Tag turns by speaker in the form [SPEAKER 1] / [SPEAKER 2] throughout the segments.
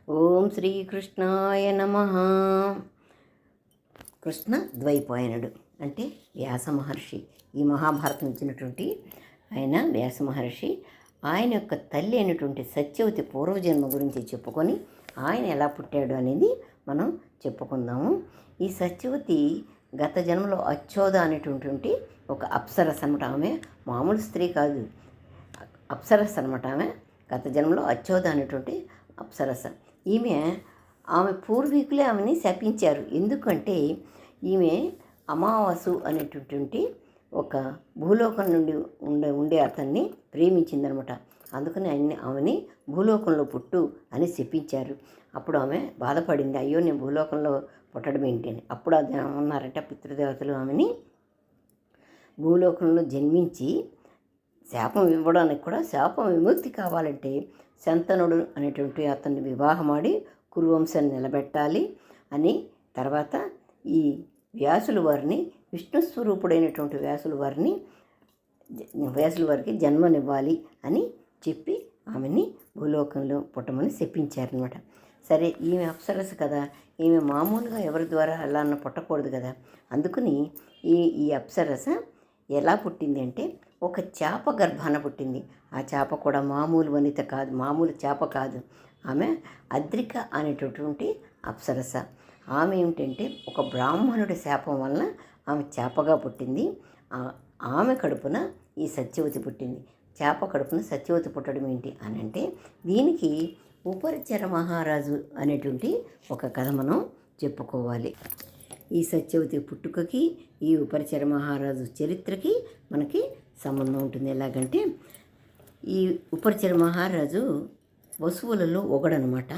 [SPEAKER 1] ఓం శ్రీకృష్ణాయ నమః. కృష్ణ ద్వైపాయనుడు అంటే వ్యాస మహర్షి. ఈ మహాభారతం ఇచ్చినటువంటి ఆయన వ్యాస మహర్షి. ఆయన యొక్క తల్లి అయినటువంటి సత్యవతి పూర్వజన్మ గురించి చెప్పుకొని ఆయన ఎలా పుట్టాడు అనేది మనం చెప్పుకుందాము. ఈ సత్యవతి గత జన్మలో అచ్చోద అనేటువంటి ఒక అప్సరస్ అనమాట. ఆమె మామూలు స్త్రీ కాదు, అప్సరస్ అనమాట. ఆమె గత జన్మలో అచ్చోద అనేటువంటి అప్సరస. ఆమె పూర్వీకులే ఆమెని శపించారు. ఎందుకంటే ఈమె అమావాసు అనేటటువంటి ఒక భూలోకం నుండి ఉండే అతన్ని ప్రేమించిందనమాట. అందుకని ఆమెని భూలోకంలో పుట్టు అని శపించారు. అప్పుడు ఆమె బాధపడింది, అయ్యో నేను భూలోకంలో పుట్టడం ఏంటి అని. అప్పుడు అది ఏమన్నారంటే పితృదేవతలు ఆమెని భూలోకంలో జన్మించి శాపం ఇవ్వడానికి కూడా, శాపం విముక్తి కావాలంటే శంతనుడు అనేటువంటి అతన్ని వివాహమాడి కురువంశాన్ని నిలబెట్టాలి అని, తర్వాత ఈ వ్యాసుల వారిని విష్ణుస్వరూపుడైనటువంటి వ్యాసుల వారికి జన్మనివ్వాలి అని చెప్పి ఆమెని భూలోకంలో పుట్టమని శపించారనమాట. సరే, ఈమె అప్సరస కదా, ఈమె మామూలుగా ఎవరి ద్వారా అలా పుట్టకూడదు కదా. అందుకని ఈ అప్సరస ఎలా పుట్టింది అంటే ఒక చేప గర్భాన పుట్టింది. ఆ చేప కూడా మామూలు వనిత కాదు, మామూలు చేప కాదు. ఆమె అద్రిక అనేటటువంటి అప్సరస. ఆమె ఏమిటంటే ఒక బ్రాహ్మణుడి శాపం వలన ఆమె చేపగా పుట్టింది. ఆమె కడుపున ఈ సత్యవతి పుట్టింది. చేప కడుపున సత్యవతి పుట్టడం ఏంటి అని అంటే, దీనికి ఉపరిచర మహారాజు అనేటువంటి ఒక కథ మనం చెప్పుకోవాలి. ఈ సత్యవతి పుట్టుకకి ఈ ఉపరిచర మహారాజు చరిత్రకి మనకి సంబంధం ఉంటుంది. ఎలాగంటే, ఈ ఉపరిచర మహారాజు వసువులలో ఒకడనమాట.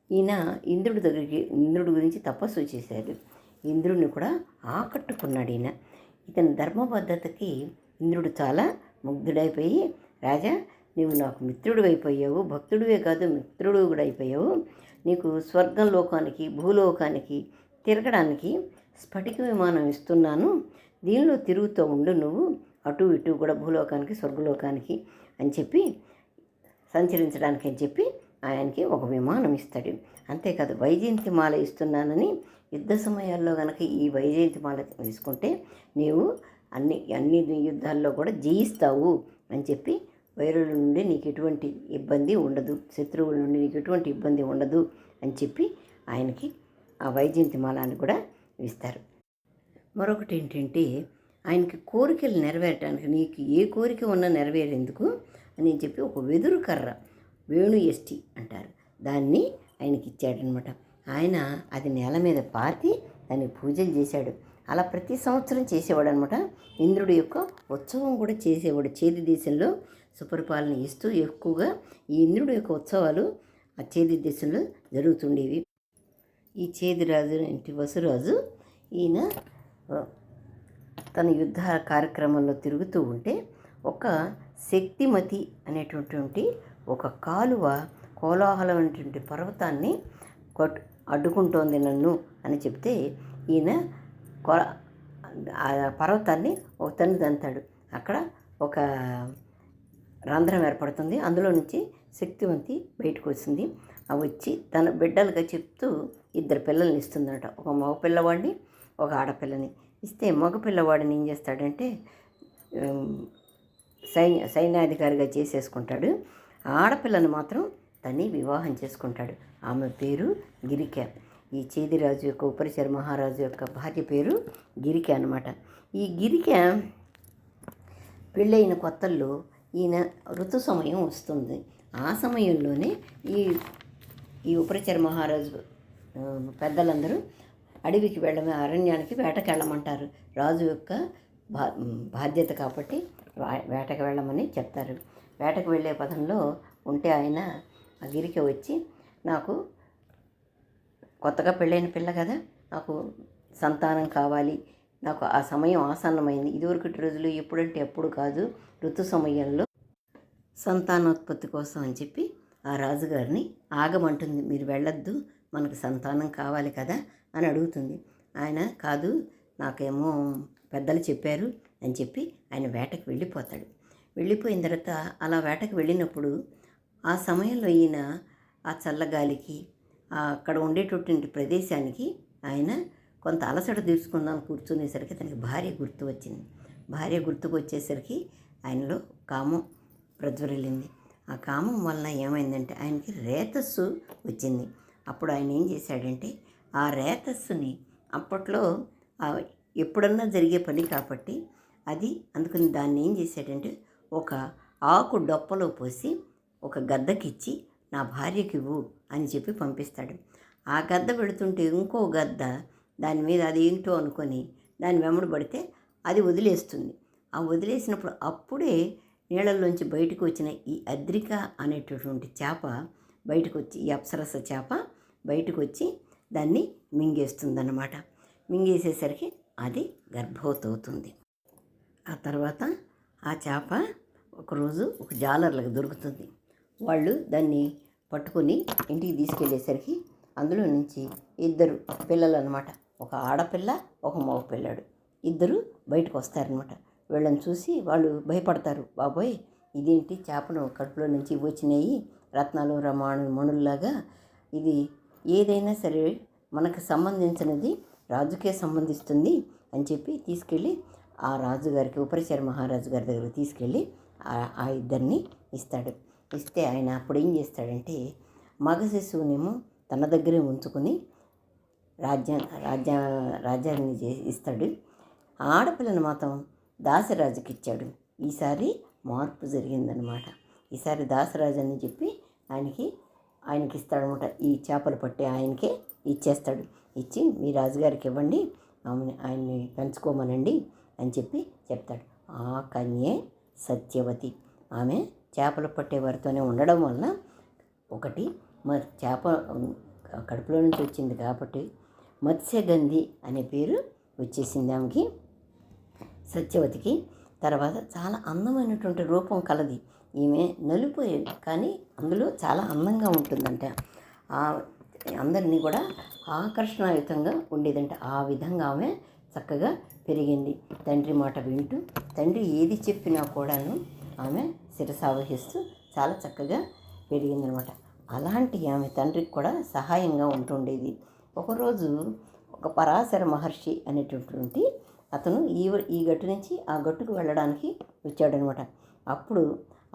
[SPEAKER 1] ఈయన ఇంద్రుడి గురించి తపస్సు చేశాడు. ఇంద్రుడిని కూడా ఆకట్టుకున్నాడు ఈయన. ఇతని ధర్మబద్ధతకి ఇంద్రుడు చాలా ముగ్ధుడైపోయి, రాజా నీవు నాకు మిత్రుడు అయిపోయావు, భక్తుడివే కాదు మిత్రుడు కూడా అయిపోయావు. నీకు స్వర్గంలోకానికి భూలోకానికి తిరగడానికి స్ఫటిక విమానం ఇస్తున్నాను, దీనిలో తిరుగుతూ ఉండు నువ్వు, అటు ఇటు కూడా భూలోకానికి స్వర్గలోకానికి అని చెప్పి సంచరించడానికి అని చెప్పి ఆయనకి ఒక విమానం ఇస్తాడు. అంతేకాదు వైజయంతి మాల ఇస్తున్నానని, యుద్ధ సమయాల్లో కనుక ఈ వైజయంతి మాల తీసుకుంటే నీవు అన్ని యుద్ధాల్లో కూడా జయిస్తావు అని చెప్పి, వైరుల నుండి నీకు ఎటువంటి ఇబ్బంది ఉండదు, శత్రువుల నుండి నీకు ఎటువంటి ఇబ్బంది ఉండదు అని చెప్పి ఆయనకి ఆ వైజయంతి మాలాన్ని కూడా ఇస్తారు. మరొకటి ఏంటంటే, ఆయనకి కోరికలు నెరవేరటానికి, నీకు ఏ కోరిక ఉన్నా నెరవేరేందుకు అని చెప్పి ఒక వెదురు కర్ర, వేణు ఎస్టి అంటారు, దాన్ని ఆయనకి ఇచ్చాడనమాట. ఆయన అది నేల మీద పాతి దాన్ని పూజలు చేశాడు. అలా ప్రతి సంవత్సరం చేసేవాడు అనమాట. ఇంద్రుడి యొక్క ఉత్సవం కూడా చేసేవాడు. చేది దేశంలో సుపరిపాలన ఇస్తూ ఎక్కువగా ఈ ఇంద్రుడి యొక్క ఉత్సవాలు ఆ చేది దేశంలో జరుగుతుండేవి. ఈ చేదిరాజు ఇంటి వసురాజు ఈయన తన యుద్ధ కార్యక్రమంలో తిరుగుతూ ఉంటే ఒక శక్తిమతి అనేటటువంటి ఒక కాలువ కోలాహలం అనేటువంటి పర్వతాన్ని అడ్డుకుంటోంది నన్ను అని చెప్తే, ఈయన ఆ పర్వతాన్ని ఒక తన్ను దంతాడు. అక్కడ ఒక రంధ్రం ఏర్పడుతుంది. అందులో నుంచి శక్తివంతి బయటకు వచ్చింది. అవి వచ్చి తన బిడ్డలుగా చెప్తూ 2 పిల్లల్ని ఇస్తుందట. ఒక మగ పిల్లవాడిని, ఒక ఆడపిల్లని ఇస్తే, మగ పిల్లవాడిని ఏం చేస్తాడంటే సైన్యాధికారిగా చేసేసుకుంటాడు. ఆడపిల్లని మాత్రం తన్ని వివాహం చేసుకుంటాడు. ఆమె పేరు గిరిక. ఈ చేదిరాజు యొక్క ఉపరిచర మహారాజు యొక్క భార్య పేరు గిరిక అనమాట. ఈ గిరిక పెళ్ళైన కొత్తల్లో ఈయన ఋతు సమయం వస్తుంది. ఆ సమయంలోనే ఈ ఉపరిచర మహారాజు పెద్దలందరూ అడవికి అరణ్యానికి వేటకి వెళ్ళమంటారు. రాజు యొక్క బాధ్యత కాబట్టి వేటకు వెళ్ళమని చెప్తారు. వేటకు వెళ్ళే పదంలో ఉంటే ఆయన ఆ గిరికి వచ్చి, నాకు కొత్తగా పెళ్ళైన పిల్ల కదా, నాకు సంతానం కావాలి, నాకు ఆ సమయం ఆసన్నమైంది. ఇదివరకటి రోజులు ఎప్పుడంటే ఎప్పుడు కాదు, ఋతు సమయంలో సంతానోత్పత్తి కోసం అని చెప్పి ఆ రాజుగారిని ఆగమంటుంది. మీరు వెళ్ళొద్దు, మనకు సంతానం కావాలి కదా అని అడుగుతుంది. ఆయన కాదు, నాకేమో పెద్దలు చెప్పారు అని చెప్పి ఆయన వేటకు వెళ్ళిపోతాడు. వెళ్ళిపోయిన తర్వాత అలా వేటకు వెళ్ళినప్పుడు ఆ సమయంలో ఈయన ఆ చల్లగాలికి అక్కడ ఉండేటటువంటి ప్రదేశానికి ఆయన కొంత అలసట తీర్చుకుందాం కూర్చునేసరికి అతనికి భార్య గుర్తు వచ్చింది. భార్య గుర్తుకు వచ్చేసరికి ఆయనలో కామం ప్రజ్వరిల్లింది. ఆ కామం వలన ఏమైందంటే ఆయనకి రేతస్సు వచ్చింది. అప్పుడు ఆయన ఏం చేశాడంటే ఆ రేతస్సుని అప్పట్లో ఎప్పుడన్నా జరిగే పని కాబట్టి అది అందుకని దాన్ని ఏం చేశాడంటే ఒక ఆకు డొప్పలో పోసి ఒక గద్దకిచ్చి నా భార్యకి ఇవ్వు అని చెప్పి పంపిస్తాడు. ఆ గద్ద పెడుతుంటే ఇంకో గద్ద దాని మీద అది ఏంటో అనుకొని దాని వెంబడి పడితే అది వదిలేస్తుంది. ఆ వదిలేసినప్పుడు అప్పుడే నీళ్ళల్లోంచి బయటకు వచ్చిన ఈ అద్రిక అనేటటువంటి చేప బయటకు వచ్చి, ఈ అప్సరస చేప బయటకు వచ్చి దాన్ని మింగేస్తుందన్నమాట. మింగేసేసరికి అది గర్భవతి అవుతుంది. ఆ తర్వాత ఆ చేప ఒకరోజు ఒక జాలర్లకు దొరుకుతుంది. వాళ్ళు దాన్ని పట్టుకొని ఇంటికి తీసుకెళ్ళేసరికి అందులో నుంచి ఇద్దరు పిల్లలు అనమాట, ఒక ఆడపిల్ల ఒక మగ పిల్లాడు, ఇద్దరు బయటకు వస్తారనమాట. వీళ్ళని చూసి వాళ్ళు భయపడతారు. బాబోయ్, ఇదేంటి చేపను కడుపులో నుంచి వచ్చినాయి రత్నాలు మణుల్లాగా, ఇది ఏదైనా సరే మనకు సంబంధించినది రాజుకే సంబంధిస్తుంది అని చెప్పి తీసుకెళ్ళి ఆ రాజుగారికి, ఉపరిచర మహారాజు గారి దగ్గర తీసుకెళ్ళి ఆ ఇద్దరిని ఇస్తాడు. ఇస్తే ఆయన అప్పుడు ఏం చేస్తాడంటే మగ శిశువునేమో తన దగ్గరే ఉంచుకొని రాజ్యాన్ని ఇస్తాడు. ఆడపిల్లని మాత్రం దాసరాజుకి ఇచ్చాడు. ఈసారి మార్పు జరిగిందనమాట. ఈసారి దాసరాజు అని చెప్పి ఆయనకి ఇస్తాడనమాట. ఈ చేపలు పట్టే ఆయనకే ఇచ్చేస్తాడు. ఇచ్చి మీ రాజుగారికి ఇవ్వండి, ఆయన్ని పెంచుకోమనండి అని చెప్పి చెప్తాడు. ఆ కన్యే సత్యవతి. ఆమె చేపలు పట్టే వారితోనే ఉండడం వలన ఒకటి చేప కడుపులో నుంచి వచ్చింది కాబట్టి మత్స్యగంధి అనే పేరు వచ్చేసింది ఆమెకి, సత్యవతికి. తర్వాత చాలా అందమైనటువంటి రూపం కలది. ఈమె నలుపు కానీ అందులో చాలా అందంగా ఉంటుందంట. అందరినీ కూడా ఆకర్షణాయుతంగా ఉండేదంట. ఆ విధంగా ఆమె చక్కగా పెరిగింది. తండ్రి మాట వింటూ తండ్రి ఏది చెప్పినా కూడాను ఆమె శిరసావహిస్తూ చాలా చక్కగా పెరిగిందనమాట. అలాంటి ఆమె తండ్రికి కూడా సహాయంగా ఉంటుండేది. ఒకరోజు ఒక పరాశర మహర్షి అనేటటువంటి అతను ఈ గట్టు నుంచి ఆ గట్టుకు వెళ్ళడానికి వచ్చాడనమాట. అప్పుడు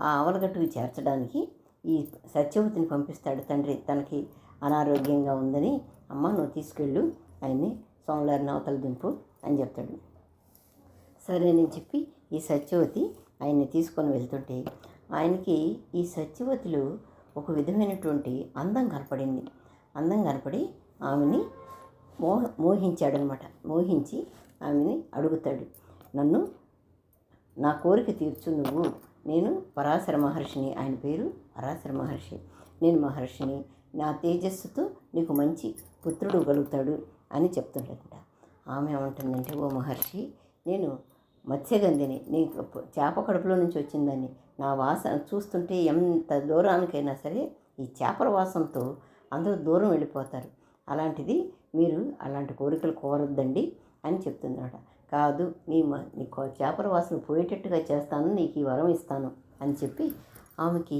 [SPEAKER 1] ఆ ఆవలగట్టుకు చేర్చడానికి ఈ సత్యవతిని పంపిస్తాడు తండ్రి. తనకి అనారోగ్యంగా ఉందని, అమ్మ నువ్వు తీసుకెళ్ళు, ఆయన్ని సోమవారం అవతల దింపు అని చెప్తాడు. సరేనని చెప్పి ఈ సత్యవతి ఆయన్ని తీసుకొని వెళ్తుంటే ఆయనకి ఈ సత్యవతిలో ఒక విధమైనటువంటి అందం కనపడి ఆమెని మోహించాడనమాట. మోహించి ఆమెని అడుగుతాడు, నన్ను నా కోరిక తీర్చు నువ్వు, నేను పరాశర మహర్షిని, ఆయన పేరు పరాశర మహర్షి, నేను మహర్షిని, నా తేజస్సుతో నీకు మంచి పుత్రుడు కలుగుతాడు అని చెప్తుండట. ఆమె ఏమంటుందంటే, ఓ మహర్షి, నేను మత్స్యగంధిని, నీకు చేప కడుపులో నుంచి వచ్చిందని, నా వాసన చూస్తుంటే ఎంత దూరానికైనా సరే ఈ చేపల వాసనతో అందరూ దూరం వెళ్ళిపోతారు. అలాంటిది మీరు అలాంటి కోరికలు కోరొద్దండి అని చెప్తుందన్నమాట. కాదు, నీ చేపల వాసన పోయేటట్టుగా చేస్తాను, నీకు ఈ వరం ఇస్తాను అని చెప్పి ఆమెకి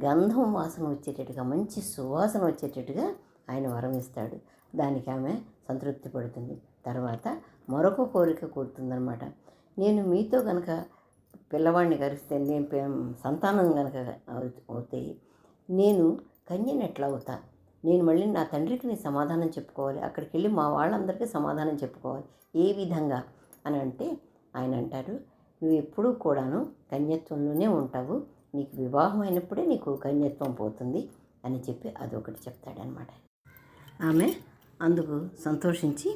[SPEAKER 1] గంధం వాసన వచ్చేటట్టుగా, మంచి సువాసన వచ్చేటట్టుగా ఆయన వరం ఇస్తాడు. దానికి ఆమె సంతృప్తి పడుతుంది. తర్వాత మరొక కోరిక కోరుతుందన్నమాట. నేను మీతో కనుక పిల్లవాడిని కలిస్తే, నేను సంతానం కనుక అవుతే నేను కన్యని ఎట్లా అవుతా, నేను మళ్ళీ నా తండ్రికి నీ సమాధానం చెప్పుకోవాలి, అక్కడికి వెళ్ళి మా వాళ్ళందరికీ సమాధానం చెప్పుకోవాలి, ఏ విధంగా అని అంటే ఆయన అంటారు, నువ్వు ఎప్పుడూ కూడాను కన్యత్వంలోనే ఉంటావు, నీకు వివాహం అయినప్పుడే నీకు కన్యత్వం పోతుంది అని చెప్పి అదొకటి చెప్తాడనమాట. ఆమె అందుకు సంతోషించి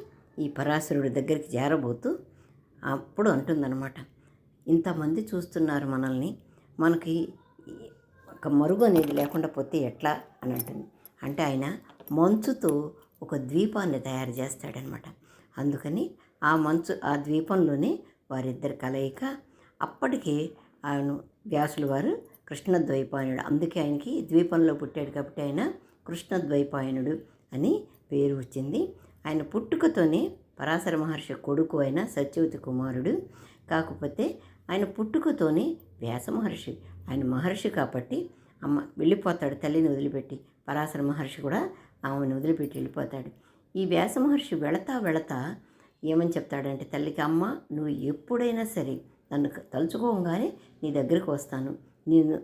[SPEAKER 1] ఈ పరాశరుడి దగ్గరికి చేరబోతూ అప్పుడు అంటుందన్నమాట, ఇంతమంది చూస్తున్నారు మనల్ని, మనకి ఒక మరుగు అనేది లేకుండా పోతే ఎట్లా అని అంటుంది. అంటే ఆయన మంచుతో ఒక ద్వీపాన్ని తయారు చేస్తాడనమాట. అందుకని ఆ ద్వీపంలోనే వారిద్దరి కలయిక. అప్పటికే ఆయన వ్యాసుల వారు కృష్ణద్వైపాయనుడు, అందుకే ఆయనకి ద్వీపంలో పుట్టాడు కాబట్టి ఆయన కృష్ణద్వైపాయనుడు అని పేరు వచ్చింది. ఆయన పుట్టుకతోనే పరాశర మహర్షి కొడుకు అయిన సత్యవతి కుమారుడు. కాకపోతే ఆయన పుట్టుకతోనే వ్యాస మహర్షి, ఆయన మహర్షి కాబట్టి వెళ్ళిపోతాడు తల్లిని వదిలిపెట్టి, పరాశర మహర్షి కూడా ఆమెను వదిలిపెట్టి వెళ్ళిపోతాడు. ఈ వ్యాస మహర్షి వెళతా వెళతా ఏమని చెప్తాడంటే, తల్లికి, అమ్మ నువ్వు ఎప్పుడైనా సరే నన్ను తలుచుకోగానే నీ దగ్గరికి వస్తాను, నేను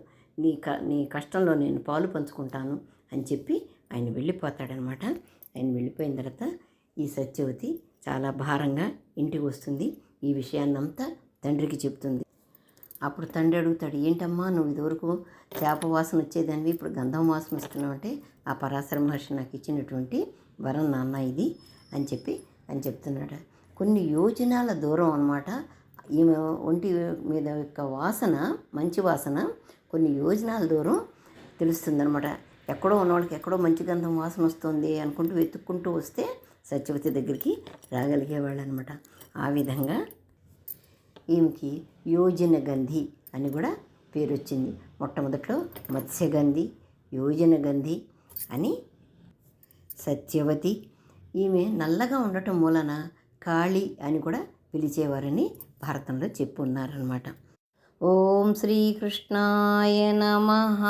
[SPEAKER 1] నీ కష్టంలో నేను పాలు పంచుకుంటాను అని చెప్పి ఆయన వెళ్ళిపోతాడనమాట. ఆయన వెళ్ళిపోయిన తర్వాత ఈ సత్యవతి చాలా భారంగా ఇంటికి వస్తుంది. ఈ విషయాన్నంతా తండ్రికి చెప్తుంది. అప్పుడు తండ్రి అడుగుతాడు, ఏంటమ్మా నువ్వు ఇదివరకు చేప వాసన వచ్చేదానివి, ఇప్పుడు గంధం వాసన వస్తున్నావు అంటే, ఆ పరాశర మహర్షి నాకు ఇచ్చినటువంటి వరం నాన్న ఇది అని చెప్తున్నాడు. కొన్ని యోజనాల దూరం అనమాట ఈమె ఒంటి మీద యొక్క వాసన, మంచి వాసన కొన్ని యోజనాల దూరం తెలుస్తుందనమాట. ఎక్కడో ఉన్నవాళ్ళకి ఎక్కడో మంచి గంధం వాసన వస్తుంది అనుకుంటూ వెతుక్కుంటూ వస్తే సత్యవతి దగ్గరికి రాగలిగేవాళ్ళు అనమాట. ఆ విధంగా ఈమెకి యోజన గంధి అని కూడా పేరు వచ్చింది. మొట్టమొదట్లో మత్స్యగంధి, యోజన గంధి అని సత్యవతి. ఈమె నల్లగా ఉండటం మూలన కాళీ అని కూడా పిలిచేవారని భారతంలో చెప్పున్నారనమాట. ఓం శ్రీకృష్ణాయ నమః.